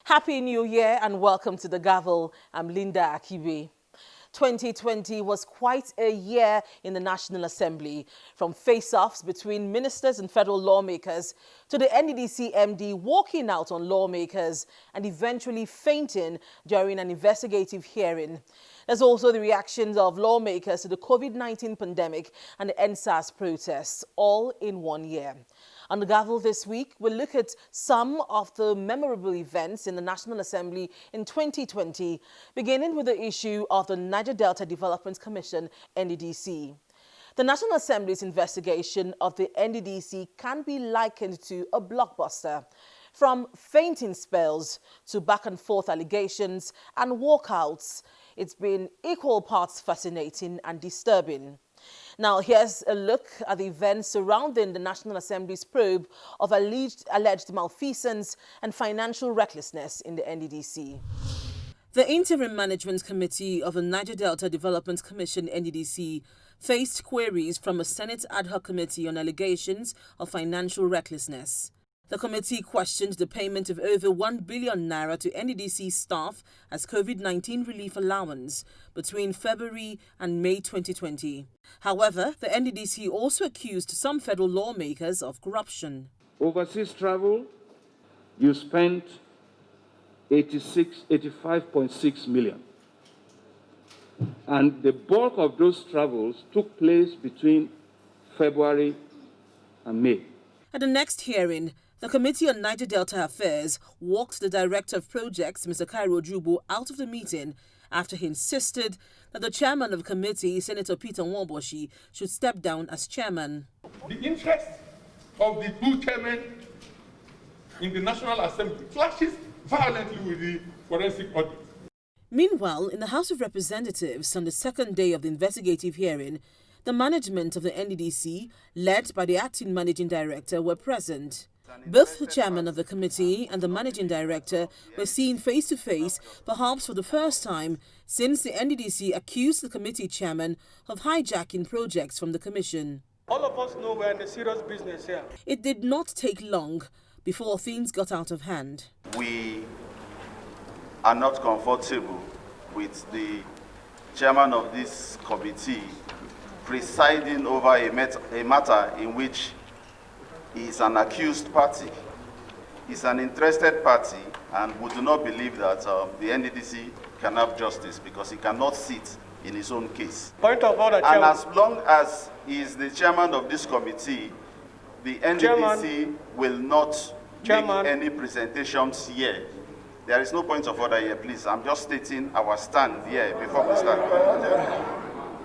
Happy New Year and welcome to the Gavel. I'm Linda Akibe. 2020 was quite a year in the National Assembly, from face-offs between ministers and federal lawmakers to the NDDC MD walking out on lawmakers and eventually fainting during an investigative hearing. There's also the reactions of lawmakers to the COVID-19 pandemic and the NSAS protests, all in one year. On the Gavel this week, we'll look at some of the memorable events in the National Assembly in 2020, beginning with the issue of the Niger Delta Development Commission, NDDC. The National Assembly's investigation of the NDDC can be likened to a blockbuster. From fainting spells to back-and-forth allegations and walkouts, it's been equal parts fascinating and disturbing. Now, here's a look at the events surrounding the National Assembly's probe of alleged malfeasance and financial recklessness in the NDDC. The Interim Management Committee of the Niger Delta Development Commission, NDDC, faced queries from a Senate ad hoc committee on allegations of financial recklessness. The committee questioned the payment of over 1 billion naira to NDDC staff as COVID-19 relief allowance between February and May 2020. However, the NDDC also accused some federal lawmakers of corruption. Overseas travel, you spent 85.6 million. And the bulk of those travels took place between February and May. At the next hearing, the Committee on Niger Delta Affairs walked the Director of Projects, Mr. Cairo Jubo, out of the meeting after he insisted that the chairman of the committee, Senator Peter Nwomboshi, should step down as chairman. The interest of the two chairmen in the National Assembly clashes violently with the forensic audit. Meanwhile, in the House of Representatives, on the second day of the investigative hearing, the management of the NDDC, led by the acting managing director, were present. Both the chairman of the committee and the managing director were seen face-to-face, perhaps for the first time since the NDDC accused the committee chairman of hijacking projects from the commission. All of us know we're in a serious business here. It did not take long before things got out of hand. We are not comfortable with the chairman of this committee presiding over a matter in which he is an accused party, is an interested party, and we do not believe that the NDDC can have justice because he cannot sit in his own case. Point of order, and as long as he is the chairman of this committee, the NDDC will not make any presentations here. There is no point of order here, please. I'm just stating our stand here before we start.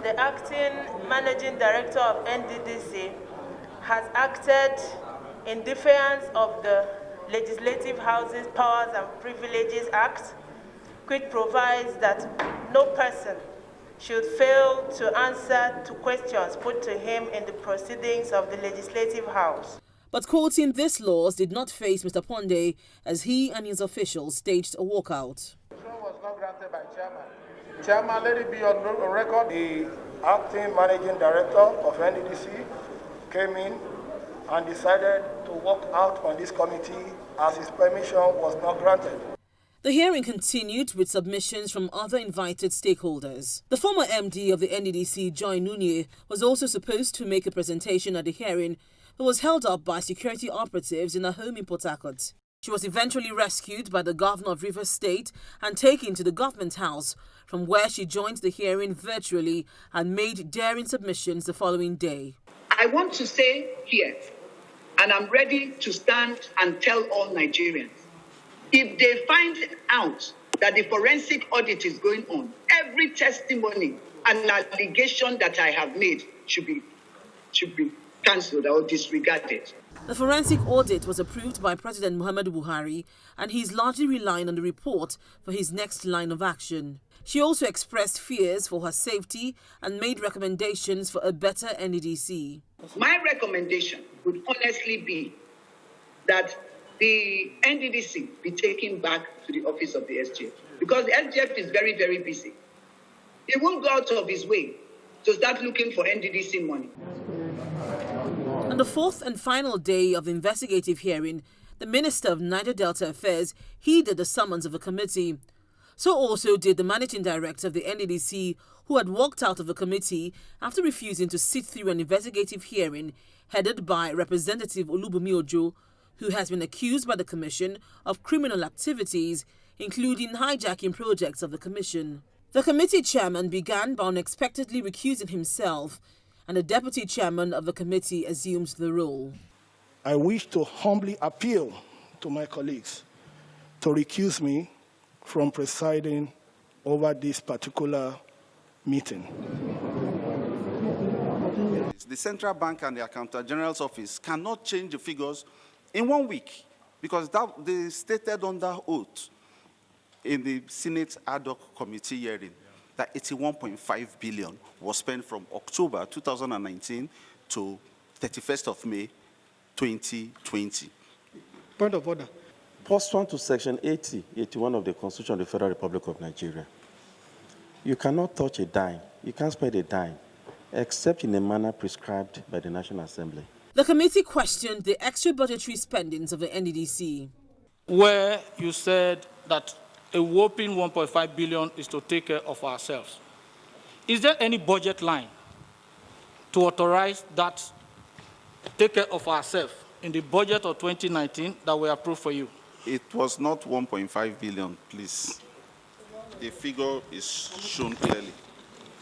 The acting managing director of NDDC has acted in defiance of the Legislative House's Powers and Privileges Act, which provides that no person should fail to answer to questions put to him in the proceedings of the Legislative House. But quoting these laws did not faze Mr. Ponde as he and his officials staged a walkout. Was not granted by chairman. Chairman, let it be on record. The acting managing director of NDDC came in and decided to walk out on this committee as his permission was not granted. The hearing continued with submissions from other invited stakeholders. The former MD of the NDDC, Joy Nunye, was also supposed to make a presentation at the hearing, but was held up by security operatives in her home in Port Harcourt. She was eventually rescued by the governor of Rivers State and taken to the government house, from where she joined the hearing virtually and made daring submissions the following day. I want to say here, and I'm ready to stand and tell all Nigerians, if they find out that the forensic audit is going on, every testimony and allegation that I have made should be cancelled or disregarded. The forensic audit was approved by President Muhammadu Buhari, and he is largely relying on the report for his next line of action. She also expressed fears for her safety and made recommendations for a better NDDC. My recommendation would honestly be that the NDDC be taken back to the office of the SGF, because the SGF is very, very busy. He won't go out of his way to start looking for NDDC money. On the fourth and final day of the investigative hearing, The Minister of Niger Delta Affairs heeded the summons of the committee. So also did the Managing Director of the NDDC, who had walked out of the committee after refusing to sit through an investigative hearing headed by Representative Olubunmi Ojo, who has been accused by the Commission of criminal activities, including hijacking projects of the Commission. The committee chairman began by unexpectedly recusing himself, and the deputy chairman of the committee assumed the role. I wish to humbly appeal to my colleagues to recuse me from presiding over this particular meeting. The Central Bank and the Accountant General's Office cannot change the figures in 1 week because they stated under oath in the Senate ad hoc committee hearing that 81.5 billion was spent from October 2019 to 31st of May 2020. Point of order. Pursuant to Section 81 of the Constitution of the Federal Republic of Nigeria, you cannot touch a dime, you can't spend a dime, except in a manner prescribed by the National Assembly. The committee questioned the extra budgetary spendings of the NDDC. Where you said that a whopping 1.5 billion is to take care of ourselves. Is there any budget line to authorize that take care of ourselves in the budget of 2019 that we approved for you? It was not 1.5 billion, please. The figure is shown clearly.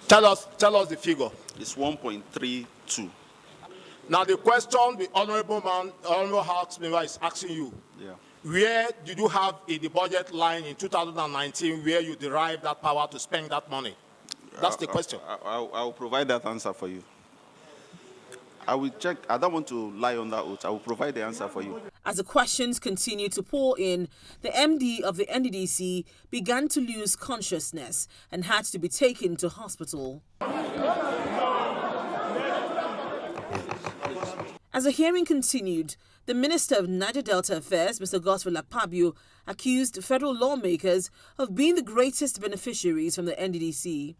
Tell us the figure. It's 1.32. Now the question the honorable House member is asking you, where did you have in the budget line in 2019 where you derived that power to spend that money? That's the question. I'll provide that answer for you. I will check. I don't want to lie on that oath. I will provide the answer for you. As the questions continued to pour in, the MD of the NDDC began to lose consciousness and had to be taken to hospital. As the hearing continued, the Minister of Niger Delta Affairs, Mr. Gavel, accused federal lawmakers of being the greatest beneficiaries from the NDDC.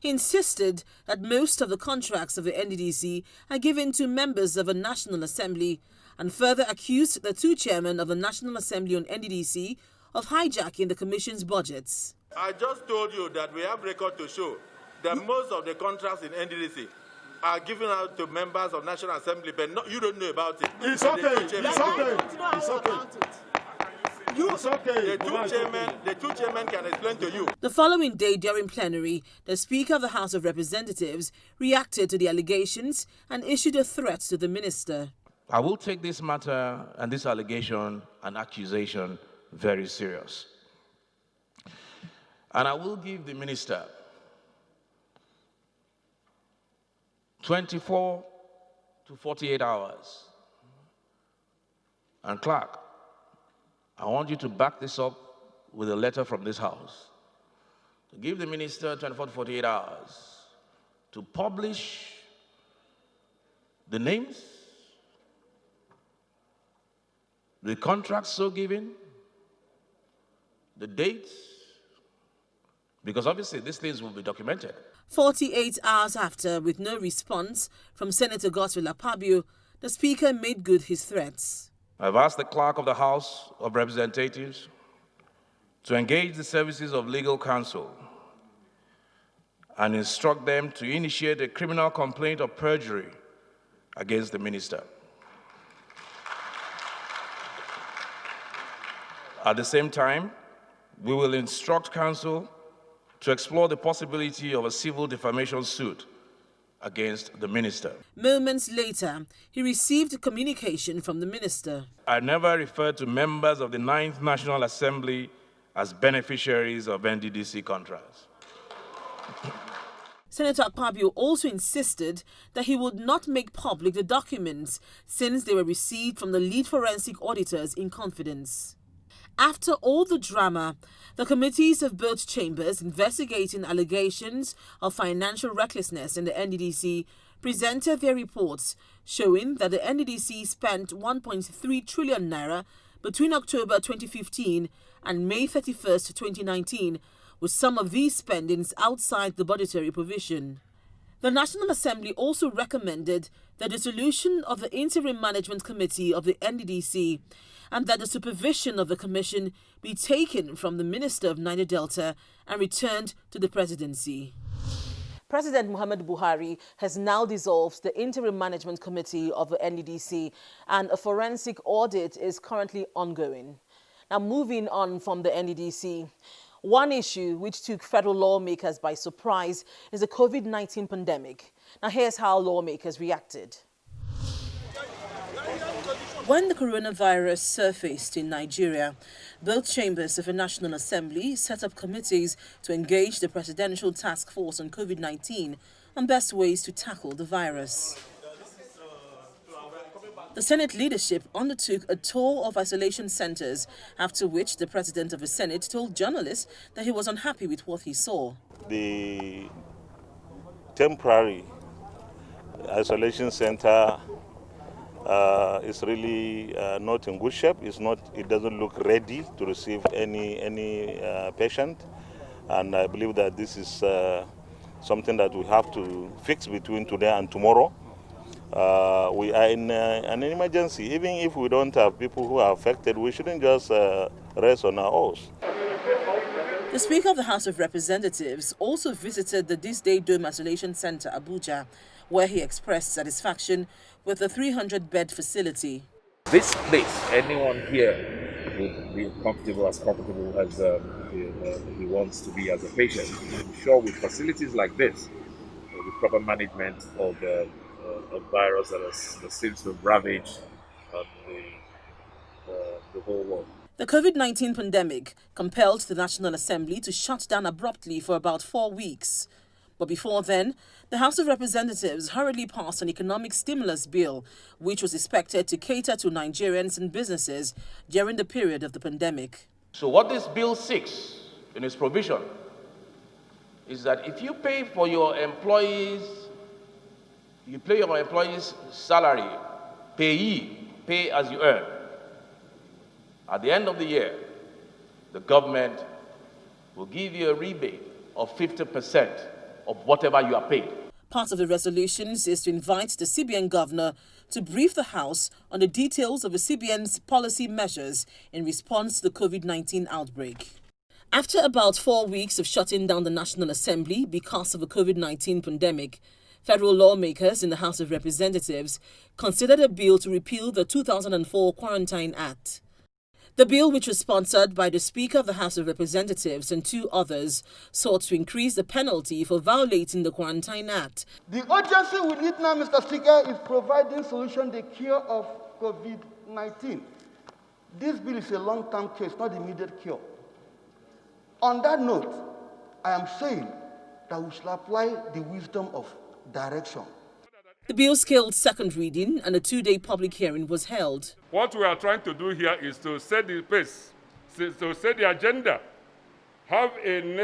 He insisted that most of the contracts of the NDDC are given to members of a National Assembly, and further accused the two chairmen of the National Assembly on NDDC of hijacking the Commission's budgets. I just told you that we have record to show that most of the contracts in NDDC are given out to members of National Assembly, but you don't know about it. It's okay. It's okay. The two chairmen can explain to you. The following day during plenary, the Speaker of the House of Representatives reacted to the allegations and issued a threat to the minister. I will take this matter and this allegation and accusation very serious. And I will give the minister 24 to 48 hours. And clerk, I want you to back this up with a letter from this house. To give the minister 24 to 48 hours to publish the names, the contracts so given, the dates, because obviously these things will be documented. 48 hours after, with no response from Senator Gavel, the Speaker made good his threats. I've asked the Clerk of the House of Representatives to engage the services of legal counsel and instruct them to initiate a criminal complaint of perjury against the minister. At the same time, we will instruct counsel to explore the possibility of a civil defamation suit against the minister. Moments later, he received communication from the minister. I never referred to members of the 9th National Assembly as beneficiaries of NDDC contracts. Senator Akpabio also insisted that he would not make public the documents since they were received from the lead forensic auditors in confidence. After all the drama, the committees of both chambers investigating allegations of financial recklessness in the NDDC presented their reports showing that the NDDC spent 1.3 trillion naira between October 2015 and May 31st, 2019, with some of these spendings outside the budgetary provision. The National Assembly also recommended the dissolution of the Interim Management Committee of the NDDC and that the supervision of the commission be taken from the Minister of Niger Delta and returned to the presidency. President Muhammadu Buhari has now dissolved the Interim Management Committee of the NDDC, and a forensic audit is currently ongoing. Now, moving on from the NDDC, one issue which took federal lawmakers by surprise is the COVID-19 pandemic. Now, here's how lawmakers reacted. When the coronavirus surfaced in Nigeria, both chambers of the National Assembly set up committees to engage the Presidential Task Force on COVID-19 on best ways to tackle the virus. The Senate leadership undertook a tour of isolation centers, after which the President of the Senate told journalists that he was unhappy with what he saw. The temporary isolation center is really not in good shape. It doesn't look ready to receive any patient, and I believe that this is something that we have to fix between today and tomorrow. We are in an emergency. Even if we don't have people who are affected, we shouldn't just rest on our oars. The Speaker of the House of Representatives also visited the This Day Dome Isolation Center, Abuja, where he expressed satisfaction with the 300-bed facility. This place, anyone here would be comfortable as he wants to be as a patient. I'm sure with facilities like this, with proper management of the virus that seems to have ravaged the whole world. The COVID-19 pandemic compelled the National Assembly to shut down abruptly for about 4 weeks. But before then, the House of Representatives hurriedly passed an economic stimulus bill, which was expected to cater to Nigerians and businesses during the period of the pandemic. So what this bill seeks in its provision is that if you pay for your employees, you pay your employees' salary, pay as you earn. At the end of the year, the government will give you a rebate of 50% of whatever you are paid. Part of the resolutions is to invite the CBN governor to brief the House on the details of the CBN's policy measures in response to the COVID-19 outbreak. After about 4 weeks of shutting down the National Assembly because of the COVID-19 pandemic, federal lawmakers in the House of Representatives considered a bill to repeal the 2004 Quarantine Act. The bill, which was sponsored by the Speaker of the House of Representatives and 2 others, sought to increase the penalty for violating the Quarantine Act. The urgency we need now, Mr. Speaker, is providing solution the cure of COVID-19. This bill is a long-term case, not immediate cure. On that note, I am saying that we should apply the wisdom of direction. The bill scaled second reading and a 2-day public hearing was held. What we are trying to do here is to set the pace, to set the agenda, have an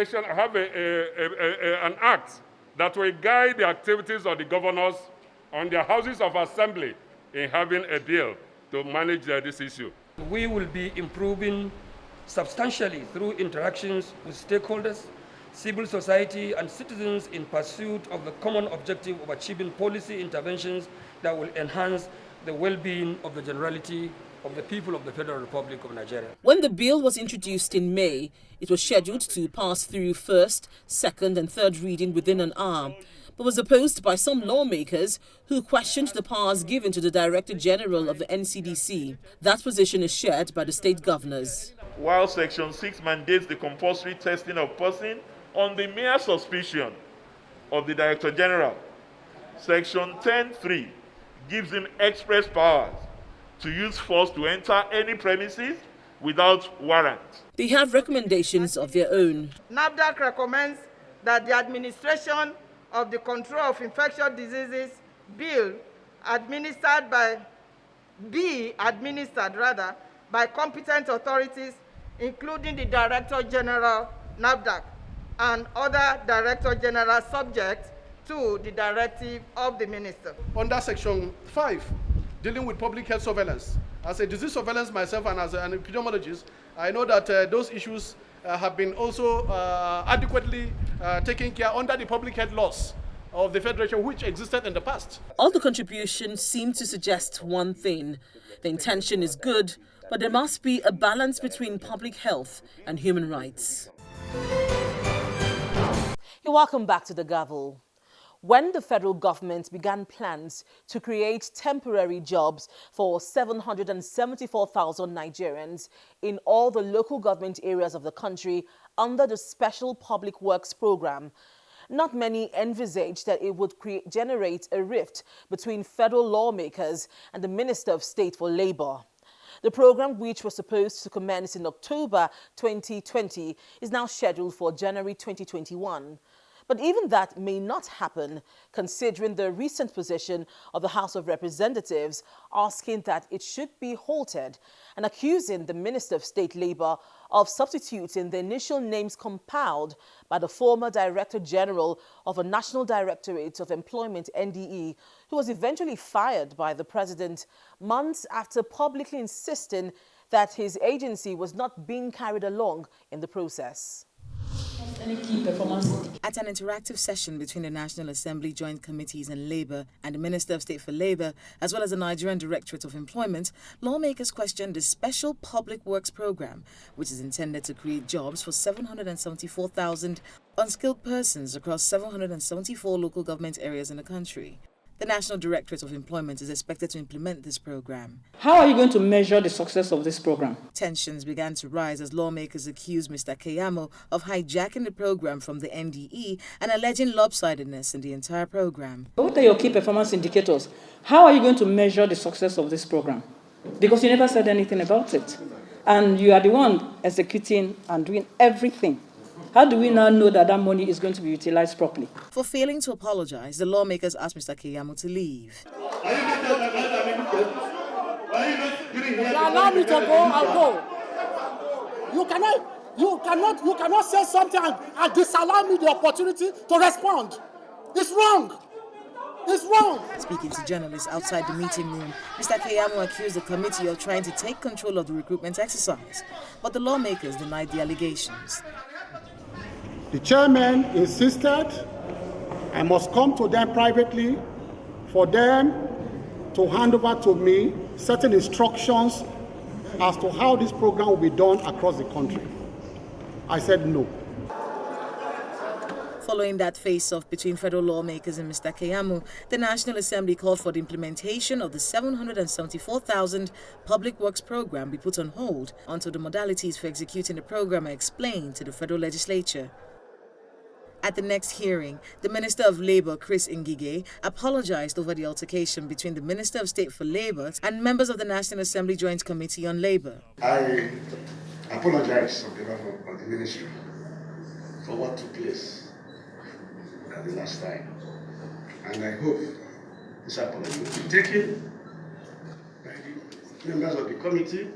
act that will guide the activities of the governors on their houses of assembly in having a bill to manage this issue. We will be improving substantially through interactions with stakeholders, civil society and citizens in pursuit of the common objective of achieving policy interventions that will enhance the well-being of the generality of the people of the Federal Republic of Nigeria. When the bill was introduced in May, it was scheduled to pass through first, second and third reading within an hour, but was opposed by some lawmakers who questioned the powers given to the Director General of the NCDC. That position is shared by the state governors. While Section 6 mandates the compulsory testing of persons on the mere suspicion of the Director General, Section 10(3) gives him express powers to use force to enter any premises without warrant. They have recommendations of their own. NAFDAC recommends that the administration of the Control of Infectious Diseases Bill be administered by competent authorities, including the Director General, NAFDAC, and other Director General subject to the directive of the Minister. Under Section 5, dealing with public health surveillance. As a disease surveillance myself and as an epidemiologist, I know that those issues have been also adequately taken care under the public health laws of the Federation which existed in the past. All the contributions seem to suggest one thing. The intention is good, but there must be a balance between public health and human rights. You're welcome back to the Gavel. When the federal government began plans to create temporary jobs for 774,000 Nigerians in all the local government areas of the country under the Special Public Works Program, not many envisaged that it would generate a rift between federal lawmakers and the Minister of State for Labor. The program, which was supposed to commence in October 2020, is now scheduled for January 2021. But even that may not happen, considering the recent position of the House of Representatives asking that it should be halted and accusing the Minister of State Labor of substituting the initial names compiled by the former Director General of a National Directorate of Employment, NDE, who was eventually fired by the President months after publicly insisting that his agency was not being carried along in the process. At an interactive session between the National Assembly Joint Committees and Labour and the Minister of State for Labour, as well as the Nigerian Directorate of Employment, lawmakers questioned the Special Public Works Programme, which is intended to create jobs for 774,000 unskilled persons across 774 local government areas in the country. The National Directorate of Employment is expected to implement this program. How are you going to measure the success of this program? Tensions began to rise as lawmakers accused Mr. Keyamo of hijacking the program from the NDE and alleging lopsidedness in the entire program. What are your key performance indicators? How are you going to measure the success of this program? Because you never said anything about it. And you are the one executing and doing everything. How do we now know that that money is going to be utilized properly? For failing to apologize, the lawmakers asked Mr. Keyamo to leave. If you allow me to go, I'll go. You cannot say something and disallow me the opportunity to respond. It's wrong. It's wrong. Speaking to journalists outside the meeting room, Mr. Keyamo accused the committee of trying to take control of the recruitment exercise, but the lawmakers denied the allegations. The chairman insisted I must come to them privately for them to hand over to me certain instructions as to how this program will be done across the country. I said no. Following that face-off between federal lawmakers and Mr. Keyamo, the National Assembly called for the implementation of the 774,000 Public Works Program be put on hold until the modalities for executing the program are explained to the federal legislature. At the next hearing, the Minister of Labour, Chris Ngige, apologized over the altercation between the Minister of State for Labour and members of the National Assembly Joint Committee on Labour. I apologize on behalf of the ministry for what took place at the last time. And I hope this apology will be taken by the members of the committee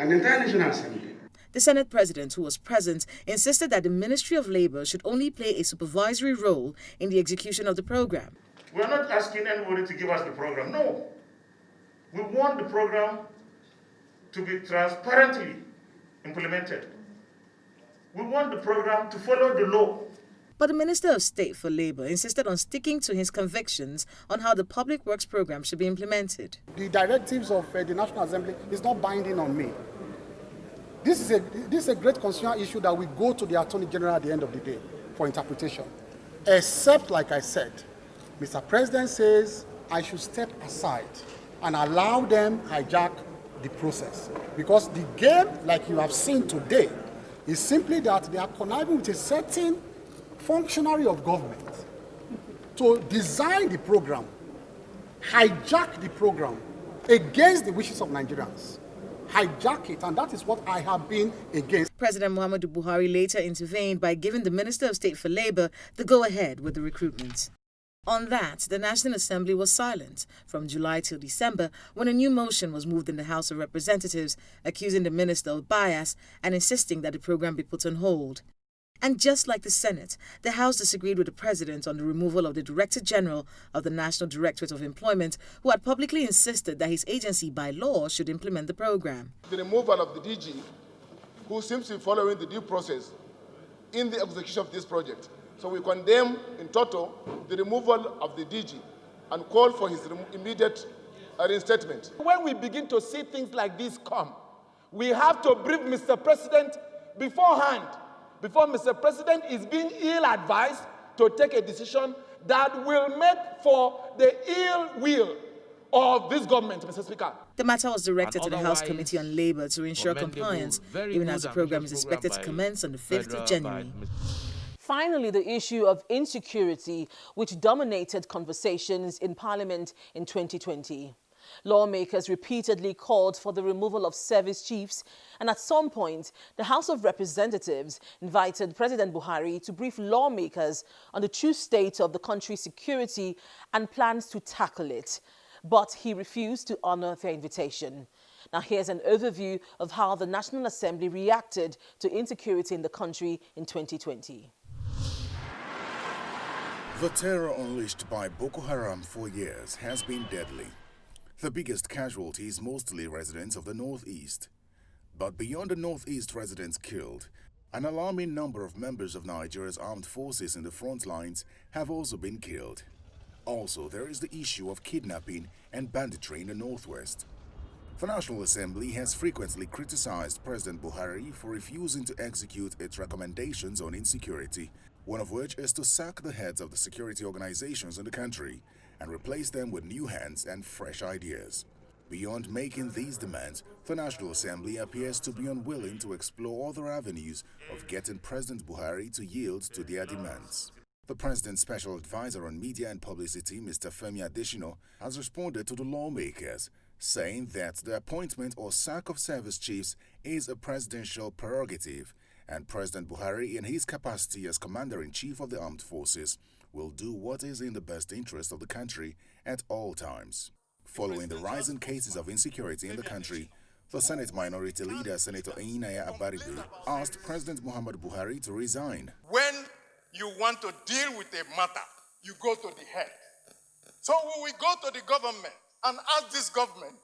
and the entire National Assembly. The Senate President, who was present, insisted that the Ministry of Labour should only play a supervisory role in the execution of the program. We are not asking anybody to give us the program. No. We want the program to be transparently implemented. We want the program to follow the law. But the Minister of State for Labour insisted on sticking to his convictions on how the Public Works Program should be implemented. The directives of the National Assembly is not binding on me. This is a great constitutional issue that will go to the Attorney General at the end of the day for interpretation. Except, like I said, Mr. President says I should step aside and allow them hijack the process. Because the game, like you have seen today, is simply that they are conniving with a certain functionary of government to design the program, hijack the program against the wishes of Nigerians. Hijack it, and that is what I have been against. President Muhammadu Buhari later intervened by giving the Minister of State for Labour the go-ahead with the recruitment. On that, the National Assembly was silent from July till December, when a new motion was moved in the House of Representatives accusing the minister of bias and insisting that the program be put on hold. And just like the Senate, the House disagreed with the President on the removal of the Director General of the National Directorate of Employment, who had publicly insisted that his agency by law should implement the program. The removal of the DG, who seems to be following the due process in the execution of this project, So we condemn in total the removal of the DG and call for his immediate reinstatement. When we begin to see things like this come, we have to brief Mr. President beforehand, before Mr. President is being ill-advised to take a decision that will make for the ill will of this government, Mr. Speaker. The matter was directed to the House Committee on Labour to ensure compliance, even as the program is expected to commence on the 5th of January. Finally, the issue of insecurity, which dominated conversations in Parliament in 2020. Lawmakers repeatedly called for the removal of service chiefs, and at some point, the House of Representatives invited President Buhari to brief lawmakers on the true state of the country's security and plans to tackle it. But he refused to honor their invitation. Now, here's an overview of how the National Assembly reacted to insecurity in the country in 2020. The terror unleashed by Boko Haram for years has been deadly. The biggest casualties mostly residents of the Northeast. But beyond the Northeast residents killed, an alarming number of members of Nigeria's armed forces in the front lines have also been killed. Also, there is the issue of kidnapping and banditry in the Northwest. The National Assembly has frequently criticized President Buhari for refusing to execute its recommendations on insecurity, one of which is to sack the heads of the security organizations in the country and replace them with new hands and fresh ideas. Beyond making these demands, the National Assembly appears to be unwilling to explore other avenues of getting President Buhari to yield to their demands. The President's Special Advisor on Media and Publicity, Mr. Femi Adesina, has responded to the lawmakers, saying that the appointment or sack of service chiefs is a presidential prerogative, and President Buhari, in his capacity as Commander-in-Chief of the Armed Forces, will do what is in the best interest of the country at all times. Following the rising cases of insecurity in the country, the Senate Minority Leader, Senator Einaya Abaribe, asked President Muhammadu Buhari to resign. When you want to deal with a matter, you go to the head. So we will go to the government and ask this government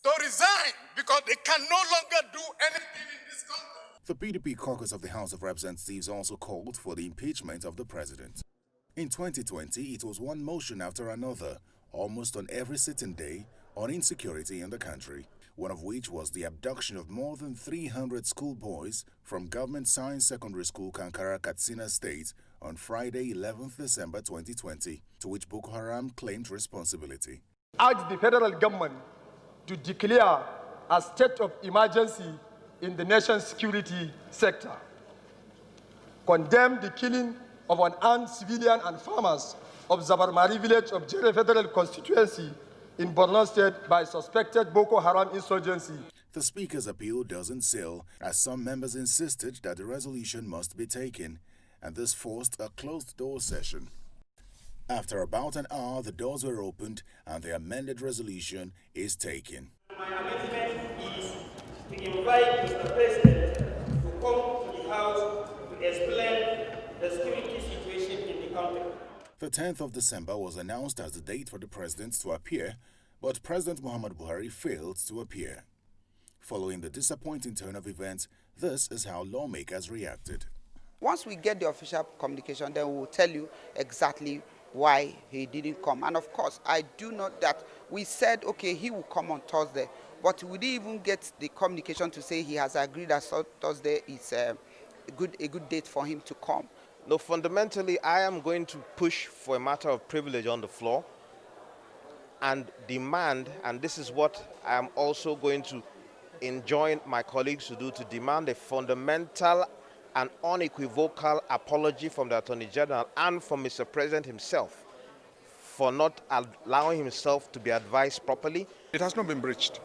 to resign because they can no longer do anything in this country. The PDP caucus of the House of Representatives also called for the impeachment of the president. In 2020, it was one motion after another, almost on every sitting day, on insecurity in the country, one of which was the abduction of more than 300 schoolboys from Government Science Secondary School, Kankara, Katsina State, on Friday, 11th December 2020, to which Boko Haram claimed responsibility. Urge the federal government to declare a state of emergency in the nation's security sector. Condemn the killing of unarmed civilian and farmers of Zabarmari village of Jere Federal Constituency in Borno State by suspected Boko Haram insurgency. The Speaker's appeal doesn't sail, as some members insisted that the resolution must be taken, and this forced a closed-door session. After about an hour, the doors were opened and the amended resolution is taken. My amendment is to invite Mr. President to come to the House to explain the security situation in the country. The 10th of December was announced as the date for the president to appear, but President Muhammadu Buhari failed to appear. Following the disappointing turn of events, this is how lawmakers reacted. Once we get the official communication, then we will tell you exactly why he didn't come. And of course, I do note that we said, okay, he will come on Thursday, but we didn't even get the communication to say he has agreed that Thursday is a good date for him to come. No, fundamentally, I am going to push for a matter of privilege on the floor and demand, and this is what I am also going to enjoin my colleagues to do, to demand a fundamental and unequivocal apology from the Attorney General and from Mr. President himself for not allowing himself to be advised properly. It has not been breached.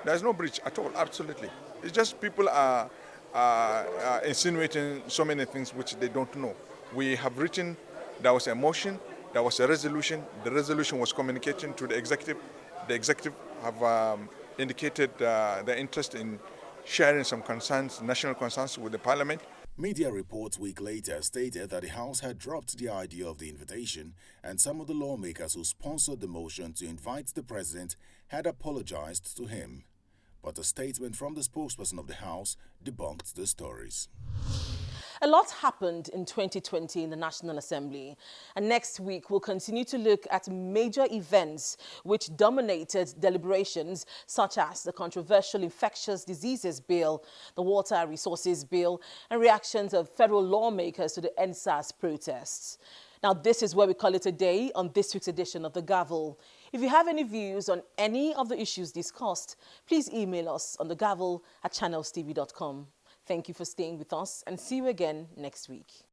There is no breach at all, absolutely. It's just people are insinuating so many things which they don't know. We have written, there was a motion, there was a resolution, the resolution was communicated to the executive have indicated their interest in sharing some concerns, national concerns with the parliament. Media reports a week later stated that the House had dropped the idea of the invitation, and some of the lawmakers who sponsored the motion to invite the president had apologized to him. But a statement from the spokesperson of the House debunked the stories. A lot happened in 2020 in the National Assembly, and next week we'll continue to look at major events which dominated deliberations, such as the controversial Infectious Diseases Bill, the Water Resources Bill, and reactions of federal lawmakers to the NSAS protests. Now, this is where we call it a day on this week's edition of The Gavel. If you have any views on any of the issues discussed, please email us on thegavel@channelstv.com. Thank you for staying with us and see you again next week.